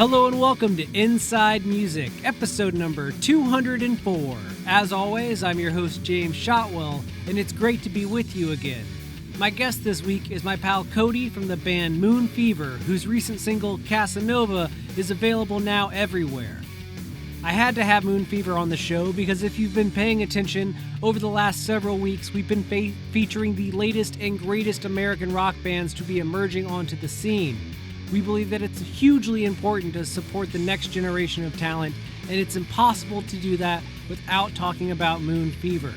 Hello and welcome to Inside Music, episode number 204. As always, I'm your host, James Shotwell, and it's great to be with you again. My guest this week is my pal Cody from the band Moon Fever, whose recent single, Casanova, is available now everywhere. I had to have Moon Fever on the show because if you've been paying attention, over the last several weeks, we've been featuring the latest and greatest American rock bands to be emerging onto the scene. We believe that it's hugely important to support the next generation of talent, and it's impossible to do that without talking about Moon Fever.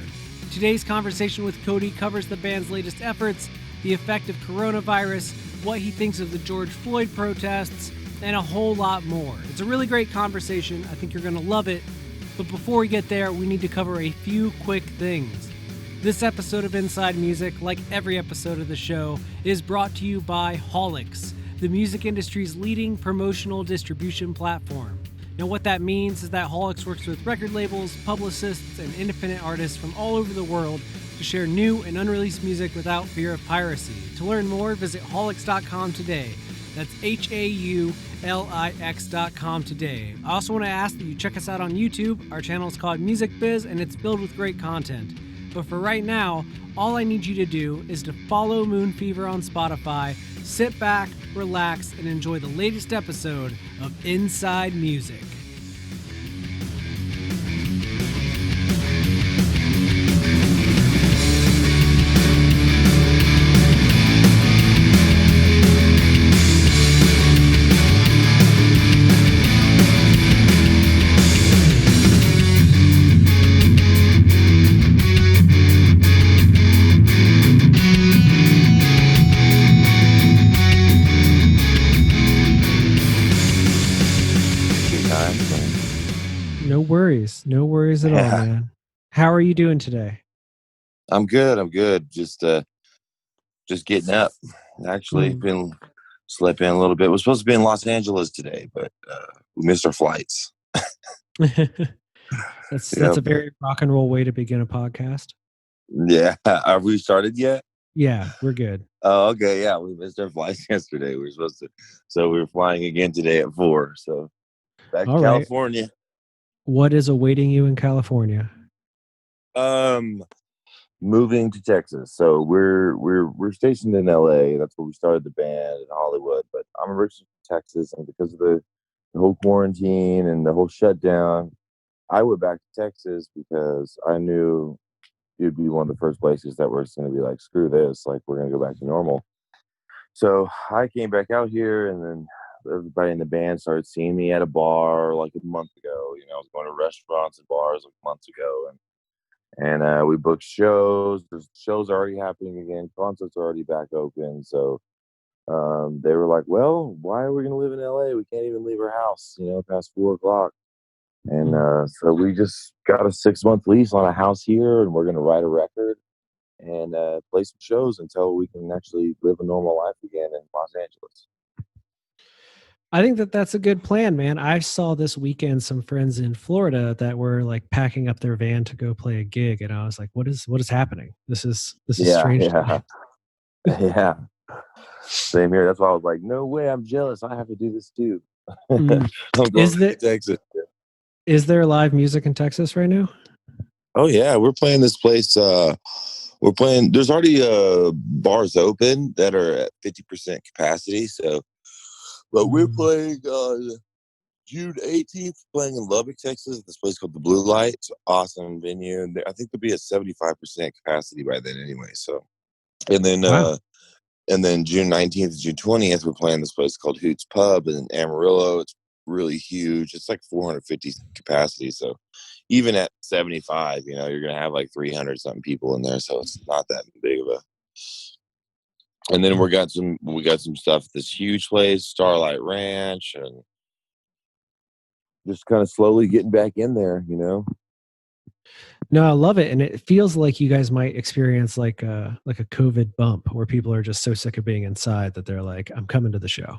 Today's conversation with Cody covers the band's latest efforts, the effect of coronavirus, what he thinks of the George Floyd protests, and a whole lot more. It's a really great conversation. I think you're going to love it. But before we get there, we need to cover a few quick things. This episode of Inside Music, like every episode of the show, is brought to you by Holics, the music industry's leading promotional distribution platform. Now, what that means is that Holics works with record labels, publicists, and independent artists from all over the world to share new and unreleased music without fear of piracy. To learn more, visit holics.com today. That's HAULIX.com today. I also want to ask that you check us out on YouTube. Our channel is called Music Biz, and it's filled with great content. But for right now, all I need you to do is to follow Moon Fever on Spotify, sit back, relax, and enjoy the latest episode of Inside Music. No worries at all, man. How are you doing today? I'm good. Just getting up. Actually, been sleeping a little bit. We're supposed to be in Los Angeles today, but we missed our flights. That's a very rock and roll way to begin a podcast. Yeah. Have we started yet? Yeah, we're good. Oh, okay. Yeah, we missed our flights yesterday. We were supposed to, so we were flying again today at 4. So back to California. Right. What is awaiting you in California? Moving to Texas. So we're stationed in LA. That's where we started the band in Hollywood. But I'm originally from Texas, and because of the whole quarantine and the whole shutdown, I went back to Texas because I knew it'd be one of the first places that we're going to be like, screw this, like we're going to go back to normal. So I came back out here, and then everybody in the band started seeing me at a bar like a month ago. You know, I was going to restaurants and bars like months ago, and we booked shows. There's shows already happening again. Concerts are already back open. So they were like, well, why are we going to live in LA? We can't even leave our house, past 4 o'clock. And so we just got a 6-month lease on a house here, and we're going to write a record and play some shows until we can actually live a normal life again in Los Angeles. I think that's a good plan, man. I saw this weekend some friends in Florida that were like packing up their van to go play a gig, and I was like, "What is happening? This is strange." Yeah, yeah. Same here. That's why I was like, "No way! I'm jealous. I have to do this too." I'm going to Texas. Is there live music in Texas right now? Oh yeah, we're playing this place. We're playing. There's already bars open that are at 50% capacity. So. But we're playing June 18th, playing in Lubbock, Texas, this place called the Blue Light. It's an awesome venue. And I think there'll be a 75% capacity by then anyway. So, and then June 19th and June 20th, we're playing this place called Hoots Pub in Amarillo. It's really huge. It's like 450 capacity. So even at 75, you're going to have like 300 something people in there. So it's not that big of a. And then we got some stuff at this huge place, Starlight Ranch, and just kind of slowly getting back in there, No, I love it, and it feels like you guys might experience like a COVID bump where people are just so sick of being inside that they're like, "I'm coming to the show."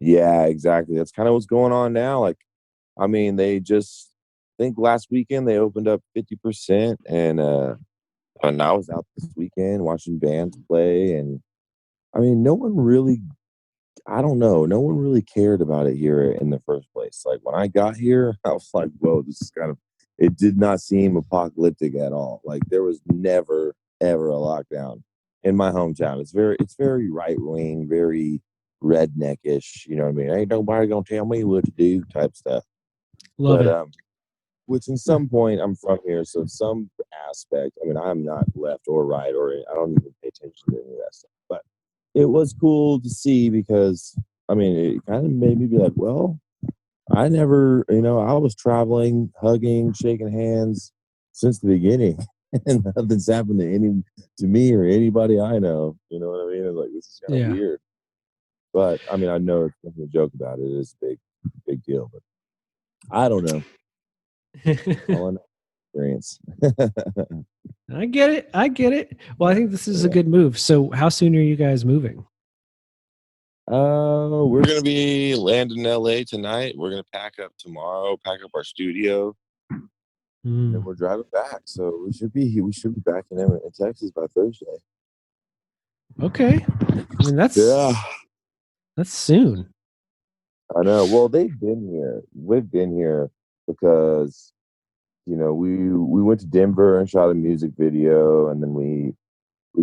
Yeah, exactly. That's kind of what's going on now. Like, I mean, they just think last weekend they opened up 50%, and I was out this weekend watching bands play, and I mean, no one really. I don't know. No one really cared about it here in the first place. Like when I got here, I was like, whoa, this is kind of, it did not seem apocalyptic at all. Like there was never, ever a lockdown in my hometown. It's very right wing, very redneckish. You know what I mean? Ain't nobody gonna tell me what to do type stuff. Love But, it. which in some point I'm from here. So some aspect, I mean, I'm not left or right, or I don't even pay attention to any of that stuff. But it was cool to see because I mean, it kind of made me be like, well, I never, I was traveling, hugging, shaking hands since the beginning, and nothing's happened to me or anybody I know. You know what I mean? And like, this is kind of Yeah. weird. But I mean, I know it's nothing to joke about. It is a big deal. But I don't know. All I know is experience. I get it. I get it. Well, I think this is a Yeah. good move. So, how soon are you guys moving? We're gonna be landing in LA tonight. We're gonna pack up tomorrow, pack up our studio, and then Mm, we're driving back. So we should be back in Texas by Thursday. okay. I mean, Yeah, that's soon. I know. Well, they've been here. We've been here because we went to Denver and shot a music video, and then we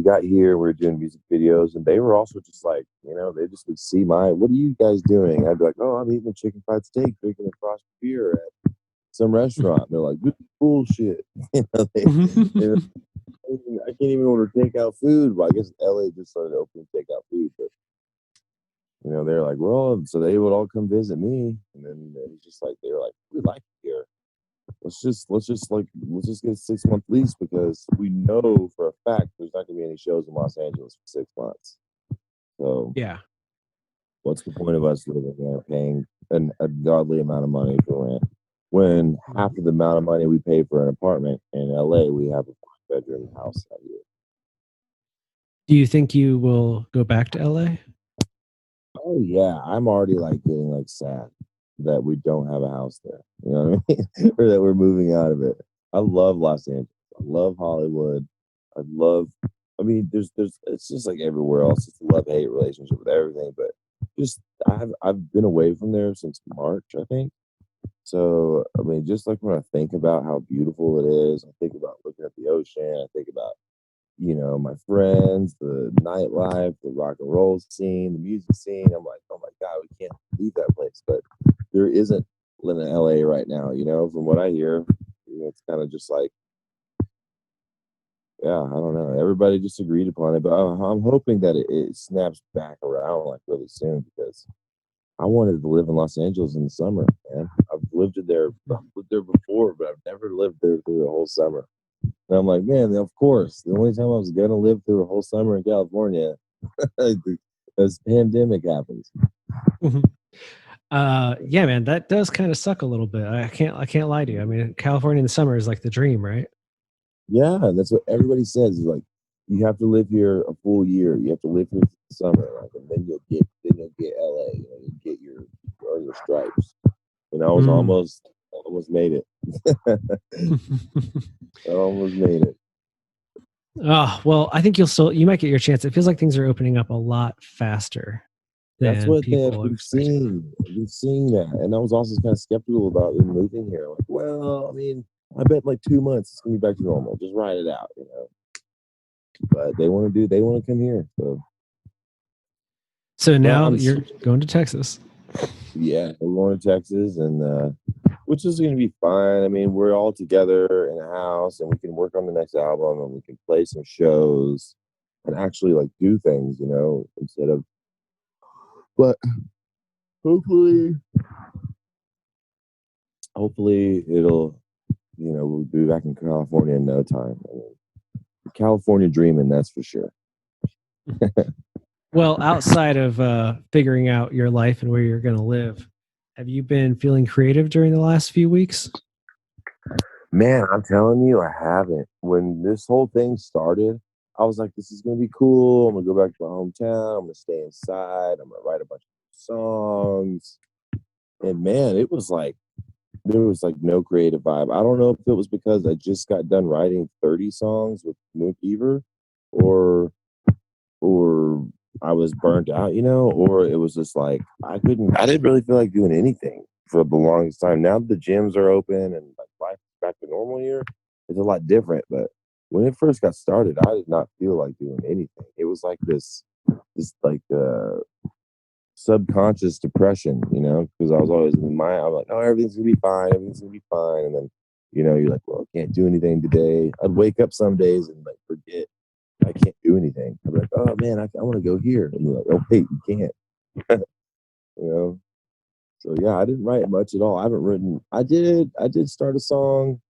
got here. We were doing music videos, and they were also just like, they just would see what are you guys doing? I'd be like, oh, I'm eating a chicken fried steak, drinking a Frost beer at some restaurant. And they're like, this is bullshit. They, I can't even order takeout food. Well, I guess LA just started opening takeout food, but they're like, well, so they would all come visit me, and then it's just like they were like, we like it here. Let's just get a 6 month lease because we know for a fact there's not gonna be any shows in Los Angeles for 6 months. So Yeah. what's the point of us living there paying a godly amount of money for rent when half of the amount of money we pay for an apartment in LA we have a 5 bedroom house out here. Do you think you will go back to LA? Oh yeah, I'm already like getting like sad that we don't have a house there. You know what I mean? Or that we're moving out of it. I love Los Angeles. I love Hollywood. I love. I mean, there's. It's just like everywhere else. It's a love hate relationship with everything. But just I've been away from there since March, I think. So I mean, just like when I think about how beautiful it is, I think about looking at the ocean. I think about my friends, the nightlife, the rock and roll scene, the music scene. I'm like, oh my God, we can't leave that place. But there isn't in LA right now, from what I hear, it's kind of just like, yeah, I don't know. Everybody just agreed upon it, but I'm hoping that it snaps back around like really soon because I wanted to live in Los Angeles in the summer, man. I've lived there before, but I've never lived there through the whole summer. And I'm like, man, of course, the only time I was gonna live through a whole summer in California, this pandemic happens. Mhm. Yeah, man, that does kind of suck a little bit. I can't lie to you. I mean, California in the summer is like the dream, right? Yeah, and that's what everybody says. Is like, you have to live here a full year. You have to live here for the summer, like, and then you'll get LA. You get your stripes. I was Mm. almost made it. I almost made it. Oh, well, I think you might get your chance. It feels like things are opening up a lot faster That's than what people are we've expecting. seen. We've seen that, and I was also kind of skeptical about them moving here. Like, well, I mean, I bet like 2 months it's gonna be back to normal. Just ride it out. But they want to come here. So, So but now I'm you're going to Texas. yeah, we're going to Texas, and which is gonna be fine. I mean, we're all together in a house, and we can work on the next album, and we can play some shows, and actually like do things, instead of. But hopefully, it'll we'll be back in California in no time. I mean, California dreaming, that's for sure. Well, outside of figuring out your life and where you're going to live, have you been feeling creative during the last few weeks? Man, I'm telling you, I haven't. When this whole thing started, I was like, this is gonna be cool. I'm gonna go back to my hometown. I'm gonna stay inside. I'm gonna write a bunch of songs. And man, it was like there was like no creative vibe. I don't know if it was because I just got done writing 30 songs with Moon Fever or I was burnt out, or it was just like I didn't really feel like doing anything for the longest time. Now that the gyms are open and like life is back to normal here, it's a lot different. But when it first got started, I did not feel like doing anything. It was like this like subconscious depression, because I was always in my mind, I'm like, oh, everything's gonna be fine, everything's gonna be fine. And then, you're like, well, I can't do anything today. I'd wake up some days and like forget I can't do anything. I'm like, oh man, I want to go here. And you're like, oh wait, you can't. you know. So yeah, I didn't write much at all. I haven't written. I did start a song,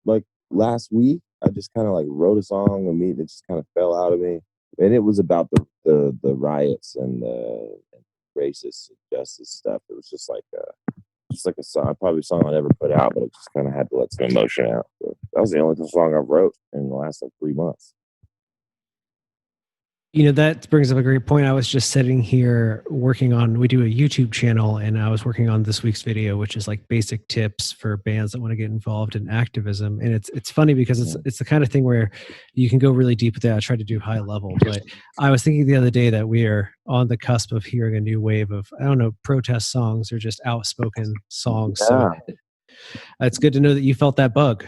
like last week. I just kind of like wrote a song and it just kind of fell out of me, and it was about the riots and the racist justice stuff. It was just like a song, probably a song I never put out, but it just kind of had to let some emotion out. So that was the only song I wrote in the last like 3 months. That brings up a great point. I was just sitting here we do a YouTube channel, and I was working on this week's video, which is like basic tips for bands that want to get involved in activism. And it's funny because it's the kind of thing where you can go really deep with that. I try to do high level, but I was thinking the other day that we are on the cusp of hearing a new wave of, I don't know, protest songs or just outspoken songs. Yeah. So it's good to know that you felt that bug.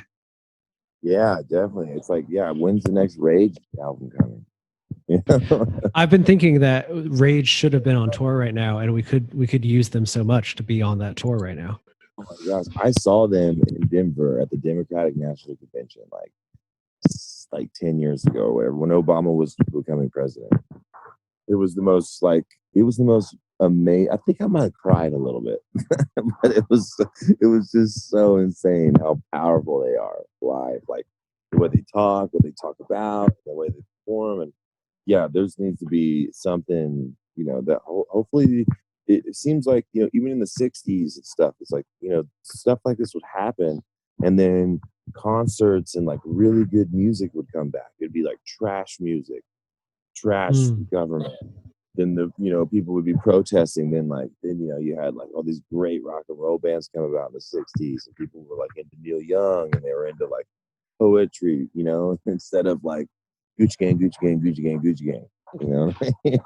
Yeah, definitely. It's like, yeah, when's the next Rage album coming? I've been thinking that Rage should have been on tour right now, and we could use them so much to be on that tour right now. Oh my gosh, I saw them in Denver at the Democratic National Convention like 10 years ago or whatever, when Obama was becoming president. It was the most amazing. I think I might have cried a little bit, but it was just so insane how powerful they are live, like the way they talk, what they talk about, the way they perform. And yeah, there needs to be something, that hopefully it seems like, even in the 60s and stuff, it's like, stuff like this would happen. And then concerts and like really good music would come back. It'd be like trash music, trash government. Then people would be protesting. Then you had like all these great rock and roll bands come about in the 60s, and people were like into Neil Young, and they were into like poetry, instead of like Gucci Gang, Gucci Gang, Gucci Gang, Gucci Gang,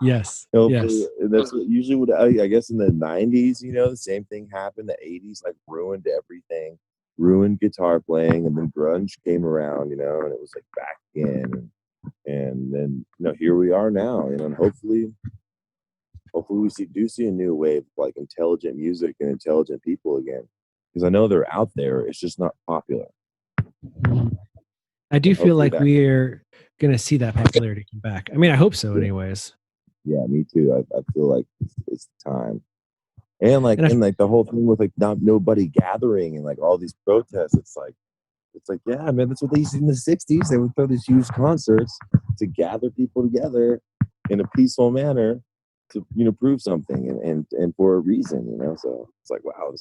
Yes. Yes. That's what usually would, I guess in the 90s, the same thing happened. The 80s like ruined everything, ruined guitar playing, and then grunge came around, and it was like back again. And then here we are now, and hopefully we see a new wave of like intelligent music and intelligent people again, because I know they're out there. It's just not popular. I do feel like we're gonna see that popularity come back. I mean, I hope so. Anyways. Yeah, me too. I feel like it's time. And like the whole thing with like nobody gathering and like all these protests. It's like, yeah, man, that's what they used to do in the 60s. They would throw these huge concerts to gather people together in a peaceful manner to prove something and for a reason. So it's like, wow,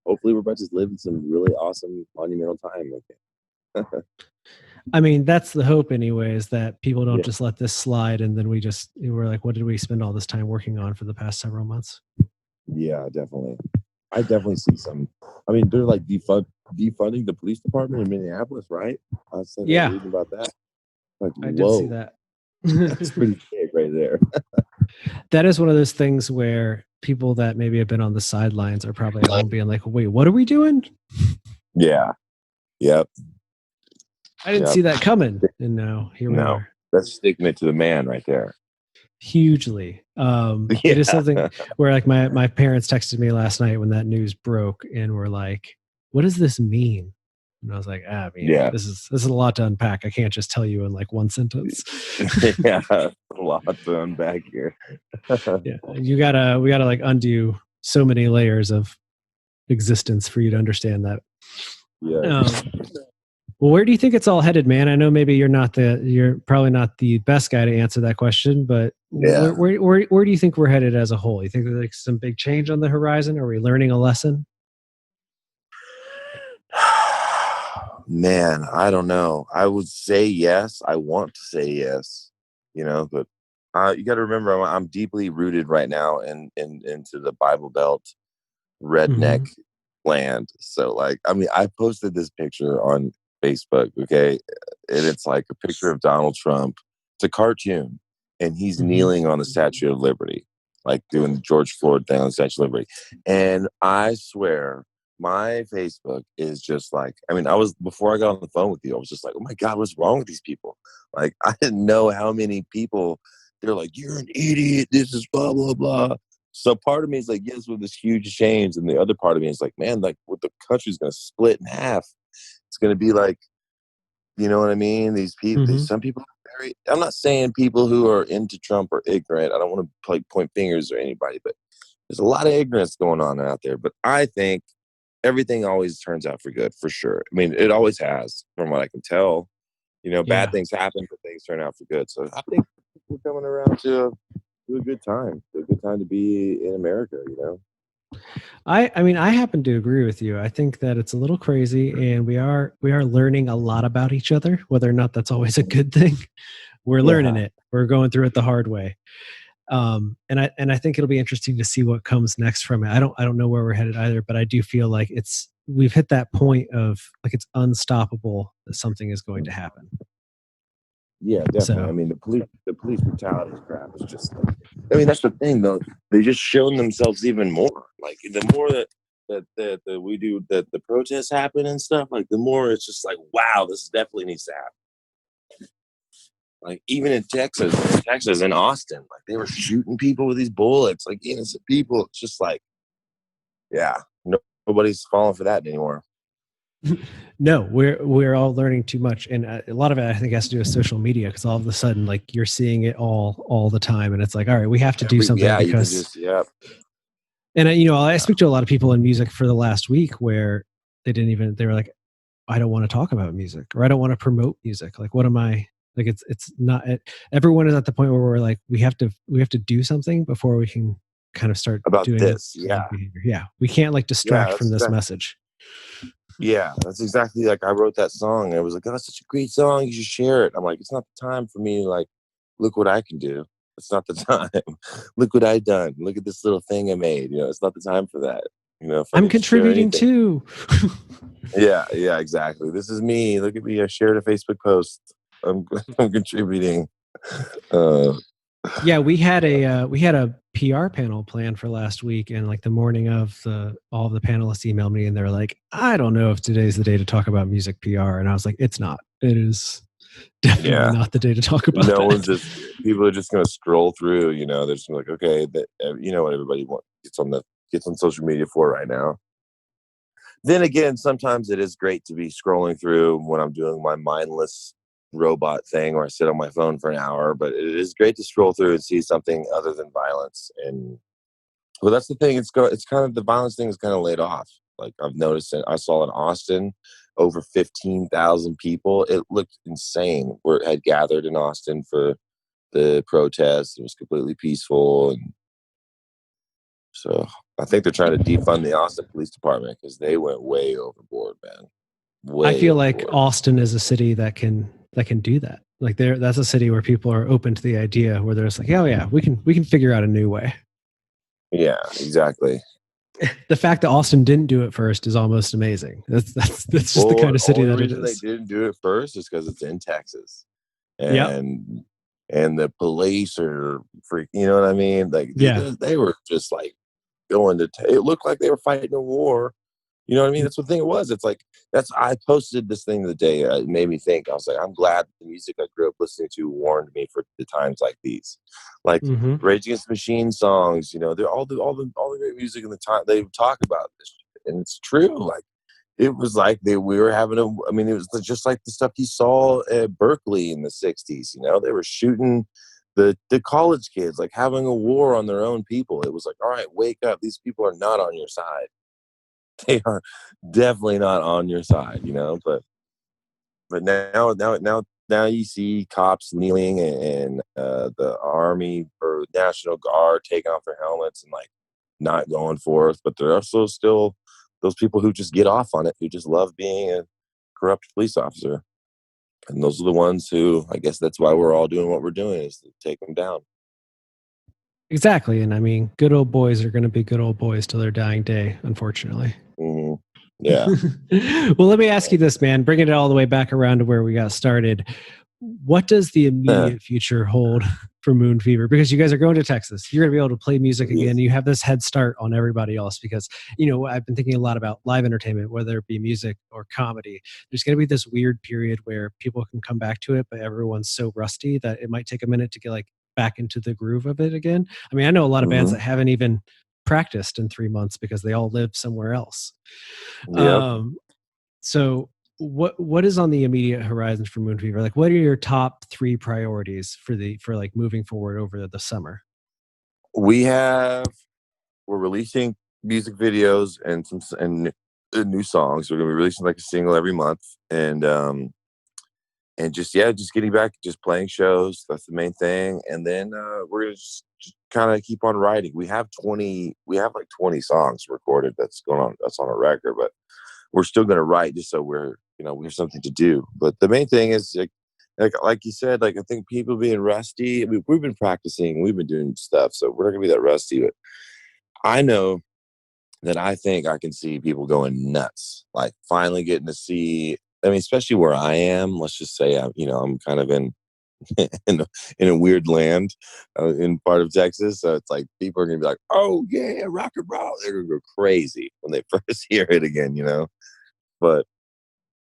hopefully we're about to live in some really awesome monumental time. I mean, that's the hope anyways, that people don't just let this slide, and then we're like, what did we spend all this time working on for the past several months? Yeah, definitely. I definitely see some. I mean, they're like defunding the police department in Minneapolis, right? I was reading about that. Like, I did see that. That's pretty big right there. That is one of those things where people that maybe have been on the sidelines are probably at home being like, wait, what are we doing? Yeah. Yep. I didn't see that coming. And now here we are. That's sticking it to the man right there. Hugely. It is something where like my parents texted me last night when that news broke and were like, what does this mean? And I was like, this is a lot to unpack. I can't just tell you in like one sentence. Yeah, a lot to unpack here. Yeah, we gotta like undo so many layers of existence for you to understand that. Yeah. Well, where do you think it's all headed, man? I know maybe you're probably not the best guy to answer that question, but where do you think we're headed as a whole? You think there's like some big change on the horizon? Are we learning a lesson? Man, I don't know. I would say yes. I want to say yes, but you got to remember, I'm deeply rooted right now into the Bible Belt redneck land. So like, I mean, I posted this picture on Facebook, okay, and it's like a picture of Donald Trump. It's a cartoon, and he's kneeling on the Statue of Liberty, like doing the George Floyd thing on the Statue of Liberty. And I swear, my Facebook is just like, I mean, before I got on the phone with you, I was just like, oh my God, what's wrong with these people? Like, I didn't know how many people, they're like, you're an idiot, this is blah, blah, blah. So part of me is like, yes, with this huge change. And the other part of me is like, man, like, what the country's going to split in half. It's going to be like, you know what I mean? These people, some people are very, I'm not saying people who are into Trump are ignorant. I don't want to like point fingers or anybody, but there's a lot of ignorance going on out there. But I think everything always turns out for good, for sure. I mean, it always has, from what I can tell. You know, bad things happen, but things turn out for good. So I think we're coming around to a good time. A good time to be in America, you know? I mean, I happen to agree with you. I think that it's a little crazy, and we are learning a lot about each other. Whether or not that's always a good thing, we're learning it. We're going through it the hard way. And I think it'll be interesting to see what comes next from it. I don't know where we're headed either, but I do feel like we've hit that point of like it's unstoppable that something is going to happen. Yeah, definitely. So, I mean, the police brutality crap is just. I mean, that's the thing, though. They just shown themselves even more. Like the more that we do that, the protests happen and stuff. Like the more it's just like, wow, this definitely needs to happen. Like even in Texas, in Austin, like they were shooting people with these bullets, like innocent people. It's just like, yeah, nobody's falling for that anymore. No, we're all learning too much, and a lot of it I think has to do with social media, because all of a sudden, like you're seeing it all the time, and it's like, all right, we have to do something because And I speak to a lot of people in music for the last week where they were like, I don't want to talk about music, or I don't want to promote music. Like, what am I like? It's not. Everyone is at the point where we're like, we have to do something before we can kind of start about doing this. Behavior. Yeah, we can't like distract from this message. Yeah, that's exactly like I wrote that song. And it was like, oh, that's such a great song. You should share it. I'm like, it's not the time for me to like, look what I can do. It's not the time. Look what I done. Look at this little thing I made. You know, it's not the time for that. You know, I'm contributing too. Yeah, exactly. This is me. Look at me. I shared a Facebook post. I'm contributing. Yeah, we had a PR panel planned for last week, and like the morning of all of the panelists emailed me, and they're like, I don't know if today's the day to talk about music PR. And I was like, it's not. It is definitely not the day to talk about people are just going to scroll through, you know, they're just like, okay, you know what everybody gets on social media for right now. Then again, sometimes it is great to be scrolling through when I'm doing my mindless robot thing where I sit on my phone for an hour, but it is great to scroll through and see something other than violence. And well, that's the thing. It's kind of, the violence thing is kind of laid off. Like I've noticed it. I saw in Austin over 15,000 people. It looked insane. Had gathered in Austin for the protest. It was completely peaceful. And so I think they're trying to defund the Austin Police Department because they went way overboard, man. I feel like Austin is a city that can do that. Like that's a city where people are open to the idea, where they're just like, oh yeah, we can figure out a new way. Yeah, exactly. The fact that Austin didn't do it first is almost amazing. That's just the kind of city that it is. They didn't do it first is because it's in Texas, and the police are freak. You know what I mean? Like they were just like going to. It looked like they were fighting a war. You know what I mean? That's what the thing it was. It's like I posted this thing the day. It made me think. I was like, I'm glad the music I grew up listening to warned me for the times like these, like Rage Against the Machine songs. You know, they're all the great music in the time they talk about this, and it's true. Like it was like we were having I mean, it was just like the stuff you saw at Berkeley in the '60s. You know, they were shooting the college kids, like having a war on their own people. It was like, all right, wake up. These people are not on your side. They are definitely not on your side, you know. But now you see cops kneeling and the Army or National Guard taking off their helmets and like not going forth. But there are also still those people who just get off on it, who just love being a corrupt police officer, and those are the ones who, I guess that's why we're all doing what we're doing, is to take them down. Exactly. And I mean, good old boys are going to be good old boys till their dying day, unfortunately. Mm-hmm. Yeah. Well, let me ask you this, man, bringing it all the way back around to where we got started. What does the immediate future hold for Moon Fever, because you guys are going to Texas. You're going to be able to play music again. You have this head start on everybody else because, I've been thinking a lot about live entertainment, whether it be music or comedy. There's going to be this weird period where people can come back to it, but everyone's so rusty that it might take a minute to get like back into the groove of it again. I mean, I know a lot of bands that haven't even practiced in 3 months because they all live somewhere else. Yep. So what is on the immediate horizon for Moon Fever? Like, what are your top 3 priorities for like moving forward over the summer? We're releasing music videos and new songs. We're gonna be releasing like a single every month, and just getting back, just playing shows. That's the main thing. And then we're gonna just kind of keep on writing. We have like 20 songs recorded that's on a record, but we're still gonna write just so we have something to do. But the main thing is like you said, like I think people being rusty. I mean, we've been practicing, we've been doing stuff, so we're not gonna be that rusty. But I know that I think I can see people going nuts, like finally getting to see. I mean, especially where I am. Let's just say I'm kind of in in a weird land in part of Texas, so it's like people are gonna be like, "Oh yeah, rock and roll!" They're gonna go crazy when they first hear it again, But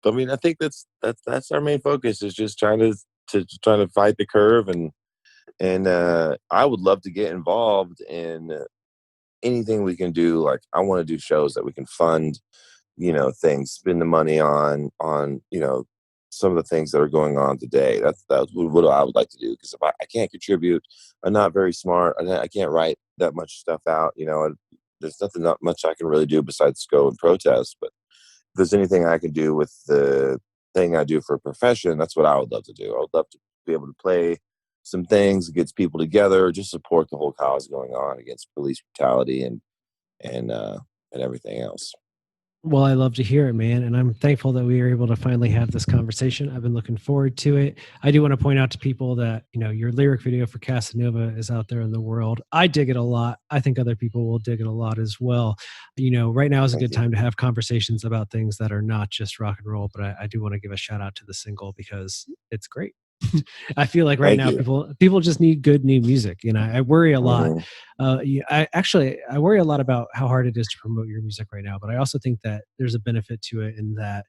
I mean, I think that's our main focus, is just trying to fight the curve, and I would love to get involved in anything we can do. Like, I want to do shows that we can fund, things, spend the money on some of the things that are going on today. That's what I would like to do, because if I can't contribute, I'm not very smart, I can't write that much stuff out. There's not much I can really do besides go and protest. But if there's anything I can do with the thing I do for a profession, that's what I would love to do. I would love to be able to play some things that gets people together, just support the whole cause going on against police brutality and everything else. Well, I love to hear it, man. And I'm thankful that we were able to finally have this conversation. I've been looking forward to it. I do want to point out to people that, your lyric video for Casanova is out there in the world. I dig it a lot. I think other people will dig it a lot as well. Right now is a good time to have conversations about things that are not just rock and roll, but I do want to give a shout out to the single because it's great. I feel like right now people just need good new music. I worry a lot. I worry a lot about how hard it is to promote your music right now, but I also think that there's a benefit to it in that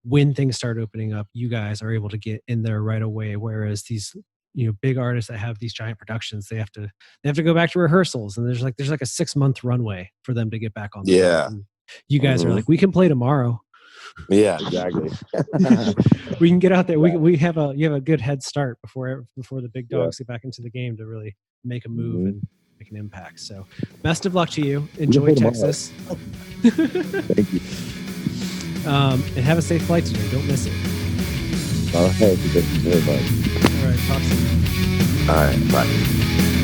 when things start opening up, you guys are able to get in there right away. Whereas these, big artists that have these giant productions, they have to go back to rehearsals, and there's like a 6-month runway for them to get back on the road. And you guys are like, we can play tomorrow. Yeah, exactly. We can get out there. You have a good head start before the big dogs get back into the game to really make a move and make an impact. So best of luck to you. Enjoy Texas. Thank you. And have a safe flight today. Don't miss it. Thank you very much. All right, talk soon. All right, bye.